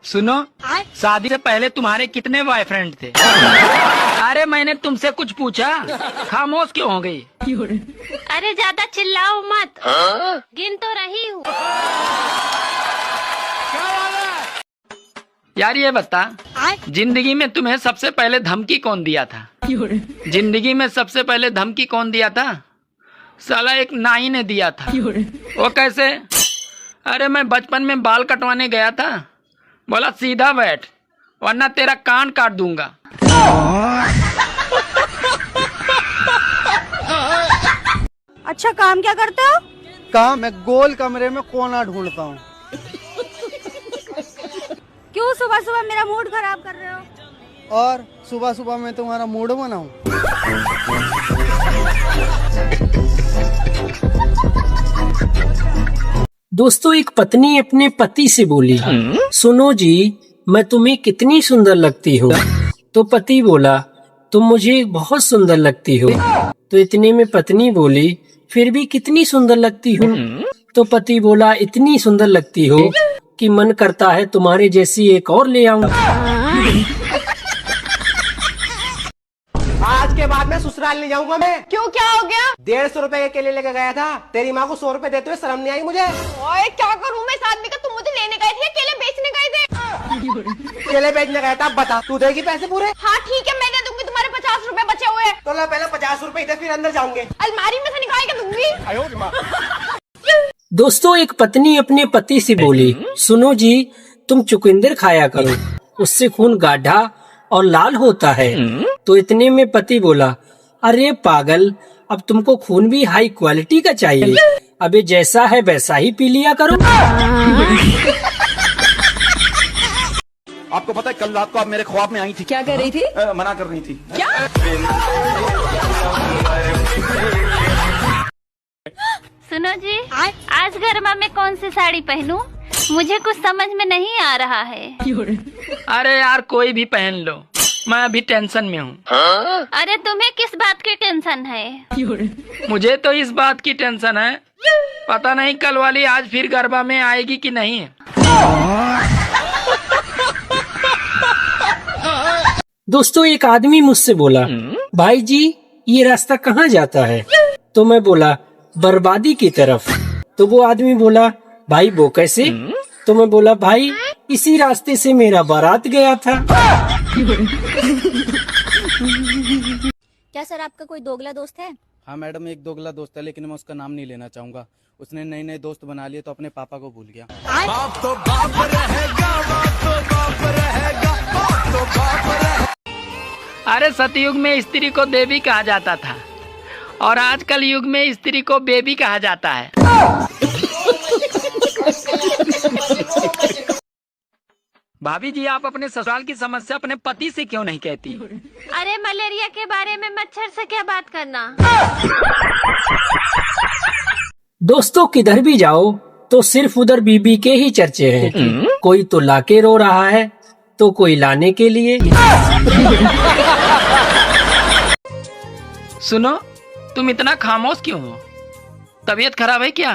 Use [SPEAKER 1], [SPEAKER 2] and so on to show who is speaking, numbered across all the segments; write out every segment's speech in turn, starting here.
[SPEAKER 1] सुनो, शादी से पहले तुम्हारे कितने बॉयफ्रेंड थे? अरे मैंने तुमसे कुछ पूछा, खामोश क्यों हो गई?
[SPEAKER 2] अरे ज्यादा चिल्लाओ मत, गिन तो रही हूँ।
[SPEAKER 1] यार ये बता, जिंदगी में तुम्हें सबसे पहले धमकी कौन दिया था? जिंदगी में सबसे पहले धमकी कौन दिया था? साला एक नाई ने दिया था। वो कैसे? अरे मैं बचपन में बाल कटवाने गया था, बोला सीधा बैठ वरना तेरा कान काट दूंगा।
[SPEAKER 3] अच्छा काम क्या करते हो?
[SPEAKER 4] काम? मैं गोल कमरे में कोना ढूंढता हूँ।
[SPEAKER 3] क्यों सुबह सुबह मेरा मूड खराब कर रहे हो?
[SPEAKER 4] और सुबह सुबह मैं तुम्हारा मूड बनाऊं?
[SPEAKER 5] दोस्तों, एक पत्नी अपने पति से बोली, सुनो जी, मैं तुम्हें कितनी सुंदर लगती हूँ। तो पति बोला, तुम मुझे बहुत सुंदर लगती हो। तो इतने में पत्नी बोली, फिर भी कितनी सुंदर लगती हूँ? तो पति बोला, इतनी सुंदर लगती हो कि मन करता है तुम्हारे जैसी एक और ले आऊं।
[SPEAKER 6] आज के बाद मैं ससुराल नहीं जाऊंगा मैं।
[SPEAKER 3] क्यों, क्या हो गया?
[SPEAKER 6] 150 रुपए के केले लेके गया था, तेरी माँ को 100 रुपए देते हुए शर्म नहीं आई मुझे।
[SPEAKER 3] ओए क्या करूं मैं इस आदमी का? तुम मुझे लेने गए थे या केले बेचने गए थे?
[SPEAKER 6] केले बेचने गया था। बता, तू देगी पैसे पूरे?
[SPEAKER 3] हाँ ठीक है, मैं दे दूंगी, तुम्हारे 50 रुपए बचे हुए हैं।
[SPEAKER 6] तो ला पहले 50 रुपए दे, फिर अंदर जाऊंगे।
[SPEAKER 3] अलमारी में से निकाल के दूंगी।
[SPEAKER 5] दोस्तों, एक पत्नी अपने पति से बोली, सुनो जी, तुम चुकंदर खाया करो, उससे खून गाढ़ा और लाल होता है। तो इतने में पति बोला, अरे पागल, अब तुमको खून भी हाई क्वालिटी का चाहिए, अबे जैसा है वैसा ही पी लिया करो।
[SPEAKER 7] आपको पता है कल रात को आप मेरे ख्वाब में आई थी।
[SPEAKER 3] क्या कर रही थी?
[SPEAKER 7] मना कर रही थी।
[SPEAKER 3] क्या?
[SPEAKER 2] सुनो जी, आज गरमा में कौन सी साड़ी पहनूं? मुझे कुछ समझ में नहीं आ रहा है।
[SPEAKER 1] अरे यार कोई भी पहन लो, मैं अभी टेंशन में हूँ।
[SPEAKER 2] अरे तुम्हें किस बात की टेंशन है?
[SPEAKER 1] मुझे तो इस बात की टेंशन है, पता नहीं कल वाली आज फिर गरबा में आएगी कि नहीं।
[SPEAKER 5] दोस्तों, एक आदमी मुझसे बोला, भाई जी ये रास्ता कहाँ जाता है? तो मैं बोला, बर्बादी की तरफ। तो वो आदमी बोला, भाई वो कैसे? तो मैं बोला, भाई इसी रास्ते से मेरा बारात गया था।
[SPEAKER 3] क्या सर आपका कोई दोगला दोस्त है?
[SPEAKER 4] हाँ मैडम, एक दोगला दोस्त है, लेकिन मैं उसका नाम नहीं लेना चाहूंगा। उसने नए नए दोस्त बना लिए तो अपने पापा को भूल गया।
[SPEAKER 7] बाप तो बाप रहेगा, बाप तो बाप रहेगा, बाप तो बाप रहेगा।
[SPEAKER 1] अरे सतयुग में स्त्री को देवी कहा जाता था और आजकल युग में स्त्री को बेबी कहा जाता है। भाभी जी, आप अपने ससुराल की समस्या अपने पति से क्यों नहीं कहती?
[SPEAKER 2] अरे मलेरिया के बारे में मच्छर से क्या बात करना।
[SPEAKER 5] दोस्तों, किधर भी जाओ तो सिर्फ उधर बीबी के ही चर्चे हैं। कोई तो लाके रो रहा है तो कोई लाने के लिए।
[SPEAKER 1] सुनो, तुम इतना खामोश क्यों हो? तबीयत खराब है क्या?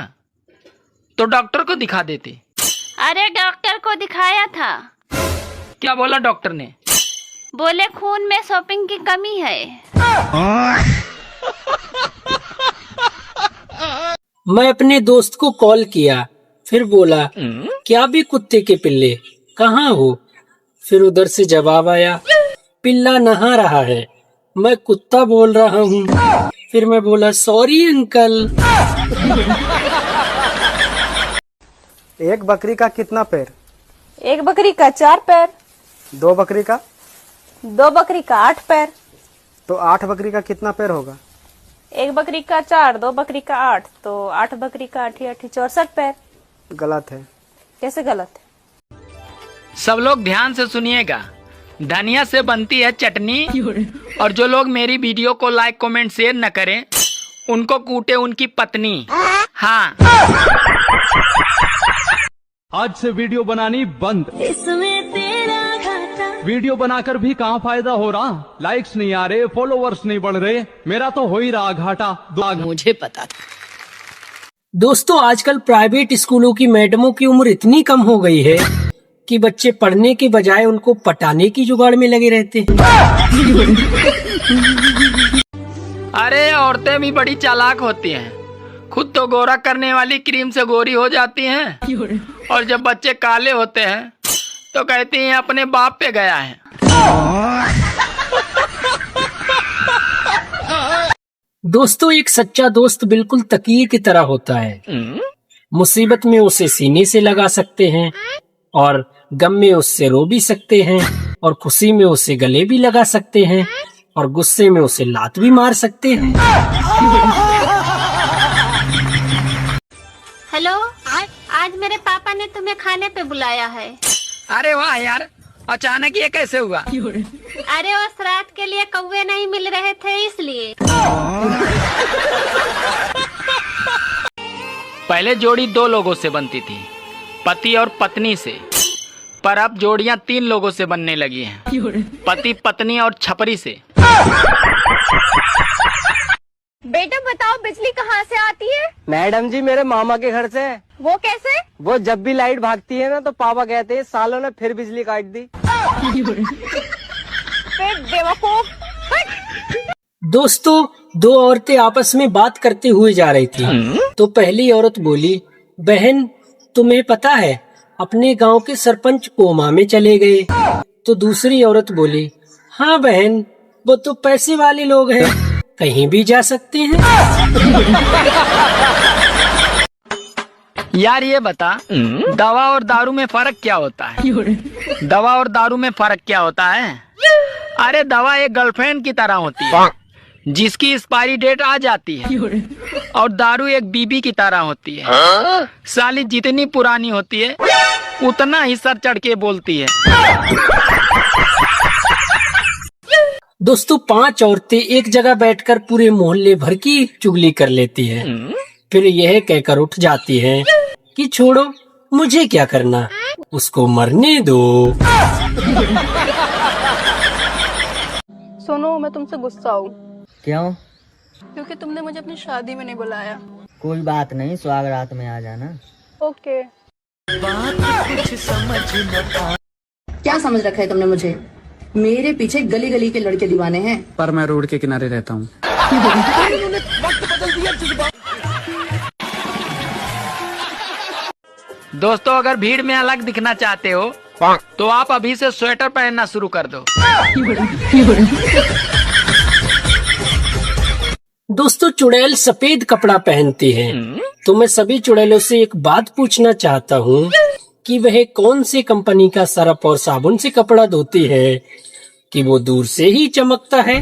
[SPEAKER 1] तो डॉक्टर को दिखा देते।
[SPEAKER 2] अरे डॉक्टर को दिखाया था।
[SPEAKER 1] क्या बोला डॉक्टर ने?
[SPEAKER 2] बोले खून में शॉपिंग की कमी है।
[SPEAKER 5] मैं अपने दोस्त को कॉल किया, फिर बोला, क्या भी कुत्ते के पिल्ले, कहाँ हो? फिर उधर से जवाब आया, पिल्ला नहा रहा है, मैं कुत्ता बोल रहा हूँ। फिर मैं बोला, सॉरी अंकल।
[SPEAKER 6] एक बकरी का कितना पैर?
[SPEAKER 3] एक बकरी का 4 पैर।
[SPEAKER 6] 2 बकरी का?
[SPEAKER 3] 2 बकरी का 8 पैर।
[SPEAKER 6] तो 8 बकरी का कितना पैर होगा?
[SPEAKER 3] एक बकरी का 4, 2 बकरी का 8, तो 8 बकरी का 8 64 पैर।
[SPEAKER 6] गलत है।
[SPEAKER 3] कैसे गलत है?
[SPEAKER 1] सब लोग ध्यान से सुनिएगा, धनिया से बनती है चटनी, और जो लोग मेरी वीडियो को लाइक कमेंट शेयर न करें उनको कूटे उनकी पत्नी। हाँ,
[SPEAKER 8] आज से वीडियो बनानी बंद।
[SPEAKER 3] इसमें तेरा घाटा।
[SPEAKER 8] वीडियो बनाकर भी कहाँ फायदा हो रहा? लाइक्स नहीं आ रहे, फॉलोवर्स नहीं बढ़ रहे, मेरा तो हो ही रहा घाटा।
[SPEAKER 5] मुझे पता था। दोस्तों, आजकल प्राइवेट स्कूलों की मैडमों की उम्र इतनी कम हो गई है कि बच्चे पढ़ने के बजाय उनको पटाने की जुगाड़ में लगे रहते हैं।
[SPEAKER 1] अरे औरतें भी बड़ी चालाक होती हैं, खुद तो गोरा करने वाली क्रीम से गोरी हो जाती हैं, और जब बच्चे काले होते हैं तो कहती हैं अपने बाप पे गया है।
[SPEAKER 5] दोस्तों, एक सच्चा दोस्त बिल्कुल तकिए की तरह होता है। मुसीबत में उसे सीने से लगा सकते हैं, और गम में उससे रो भी सकते हैं, और खुशी में उसे गले भी लगा सकते हैं, और गुस्से में उसे लात भी मार सकते हैं।
[SPEAKER 2] हेलो, आज मेरे पापा ने तुम्हें खाने पे बुलाया है।
[SPEAKER 1] अरे वाह यार, अचानक ये कैसे हुआ?
[SPEAKER 2] अरे उस रात के लिए कौवे नहीं मिल रहे थे इसलिए।
[SPEAKER 1] पहले जोड़ी 2 लोगों से बनती थी, पति और पत्नी से, पर अब जोड़ियां 3 लोगों से बनने लगी हैं, पति पत्नी और छपरी से।
[SPEAKER 2] बेटा बताओ, बिजली कहाँ से आती है?
[SPEAKER 6] मैडम जी मेरे मामा के घर से।
[SPEAKER 2] वो कैसे?
[SPEAKER 6] वो जब भी लाइट भागती है ना तो पापा कहते हैं सालों ने फिर बिजली काट दी।
[SPEAKER 5] दोस्तों, 2 औरतें आपस में बात करते हुए जा रही थी, तो पहली औरत बोली, बहन तुम्हें पता है अपने गांव के सरपंच कोमा में चले गए। तो दूसरी औरत बोली, हाँ बहन, वो तो पैसे वाले लोग हैं, कहीं भी जा सकते हैं।
[SPEAKER 1] यार ये बता, दवा और दारू में फर्क क्या होता है? दवा और दारू में फर्क क्या होता है? अरे दवा एक गर्लफ्रेंड की तरह होती है जिसकी एक्सपायरी डेट आ जाती है, और दारू एक बीबी की तरह होती है, साली जितनी पुरानी होती है उतना ही सर चढ़ के बोलती है।
[SPEAKER 5] दोस्तों, 5 औरतें एक जगह बैठकर पूरे मोहल्ले भर की चुगली कर लेती हैं, फिर यह कहकर उठ जाती हैं कि छोड़ो, मुझे क्या करना, उसको मरने दो।
[SPEAKER 9] सुनो, मैं तुमसे गुस्सा हूँ।
[SPEAKER 10] क्यों?
[SPEAKER 9] क्योंकि तुमने मुझे अपनी शादी में नहीं बुलाया।
[SPEAKER 10] कोई बात नहीं, स्वागत रात में आ जाना।
[SPEAKER 9] ओके।
[SPEAKER 11] क्या समझ रखा है तुमने मुझे? मेरे पीछे गली गली के लड़के दीवाने हैं।
[SPEAKER 4] पर मैं रोड के किनारे रहता हूँ।
[SPEAKER 1] दोस्तों, अगर भीड़ में अलग दिखना चाहते हो तो आप अभी से स्वेटर पहनना शुरू कर दो।
[SPEAKER 5] दोस्तों, चुड़ैल सफेद कपड़ा पहनती हैं, तो मैं सभी चुड़ैलों से एक बात पूछना चाहता हूँ कि वह कौन सी कंपनी का सरफ और साबुन से कपड़ा धोती है कि वो दूर से ही चमकता है।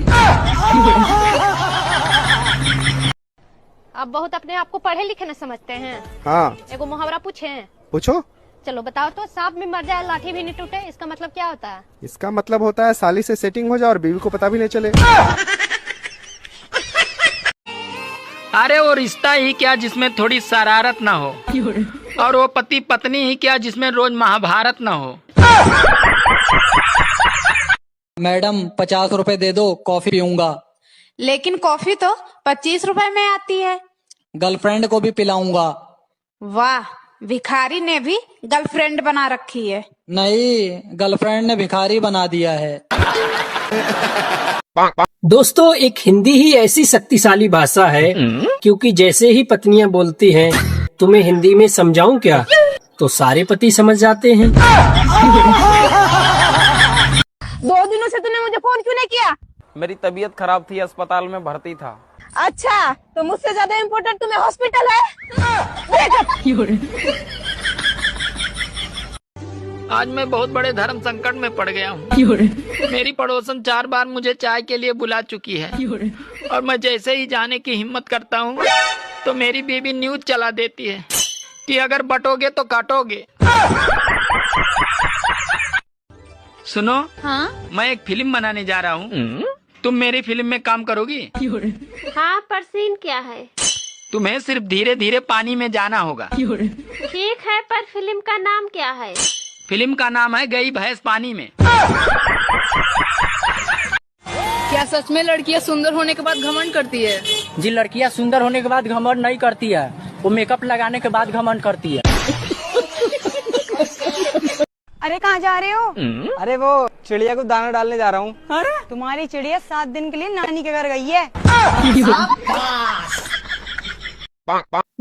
[SPEAKER 12] आप बहुत अपने आप को पढ़े लिखे न समझते हैं।
[SPEAKER 6] हाँ।
[SPEAKER 12] एगो मुहावरा पूछे?
[SPEAKER 6] पूछो।
[SPEAKER 12] चलो बताओ तो, सांप भी मर जाए लाठी भी नहीं टूटे, इसका मतलब क्या होता है?
[SPEAKER 6] इसका मतलब होता है साली से सेटिंग हो जाए और बीवी को पता भी नहीं चले।
[SPEAKER 1] अरे वो रिश्ता ही क्या जिसमें थोड़ी शरारत ना हो, और वो पति पत्नी ही क्या जिसमें रोज महाभारत ना हो।
[SPEAKER 13] मैडम 50 रुपए दे दो, कॉफी पीऊंगा।
[SPEAKER 14] लेकिन कॉफी तो 25 रुपए में आती है।
[SPEAKER 13] गर्लफ्रेंड को भी पिलाऊंगा।
[SPEAKER 14] वाह, भिखारी ने भी गर्लफ्रेंड बना रखी है।
[SPEAKER 13] नहीं, गर्लफ्रेंड ने भिखारी बना दिया है।
[SPEAKER 5] दोस्तों, एक हिंदी ही ऐसी शक्तिशाली भाषा है, क्योंकि जैसे ही पत्नियां बोलती हैं, तुम्हें हिंदी में समझाऊं क्या, तो सारे पति समझ जाते हैं।
[SPEAKER 14] 2 दिनों से तूने मुझे फोन क्यों नहीं किया?
[SPEAKER 15] मेरी तबीयत खराब थी, अस्पताल में भर्ती था।
[SPEAKER 14] अच्छा, तो मुझसे ज्यादा इम्पोर्टेंट तुम्हें हॉस्पिटल है?
[SPEAKER 1] आज मैं बहुत बड़े धर्म संकट में पड़ गया हूँ। मेरी पड़ोसन 4 बार मुझे चाय के लिए बुला चुकी है, और मैं जैसे ही जाने की हिम्मत करता हूँ तो मेरी बीवी न्यूज चला देती है कि अगर बटोगे तो काटोगे। सुनो,
[SPEAKER 2] हाँ?
[SPEAKER 1] मैं एक फिल्म बनाने जा रहा हूँ, तुम मेरी फिल्म में काम करोगी?
[SPEAKER 2] हाँ, पर सीन क्या है?
[SPEAKER 1] तुम्हें सिर्फ धीरे धीरे पानी में जाना होगा।
[SPEAKER 2] ठीक है, पर फिल्म का नाम क्या है?
[SPEAKER 1] फिल्म का नाम है गई भैंस पानी में।
[SPEAKER 9] क्या सच में लड़कियां सुंदर होने के बाद घमंड करती है?
[SPEAKER 10] जी, लड़कियां सुंदर होने के बाद घमंड नहीं करती है, वो मेकअप लगाने के बाद घमंड करती है।
[SPEAKER 16] अरे कहाँ जा रहे हो?
[SPEAKER 6] अरे वो चिड़िया को दाना डालने जा रहा हूँ।
[SPEAKER 16] अरे तुम्हारी चिड़िया 7 दिन के लिए नानी के घर गई है।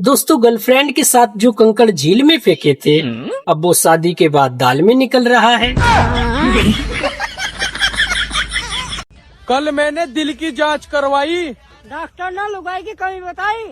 [SPEAKER 5] दोस्तों, गर्लफ्रेंड के साथ जो कंकड़ झील में फेंके थे, अब वो शादी के बाद दाल में निकल रहा है।
[SPEAKER 7] कल मैंने दिल की जांच करवाई,
[SPEAKER 16] डॉक्टर ने लुगाई की कमी बताई।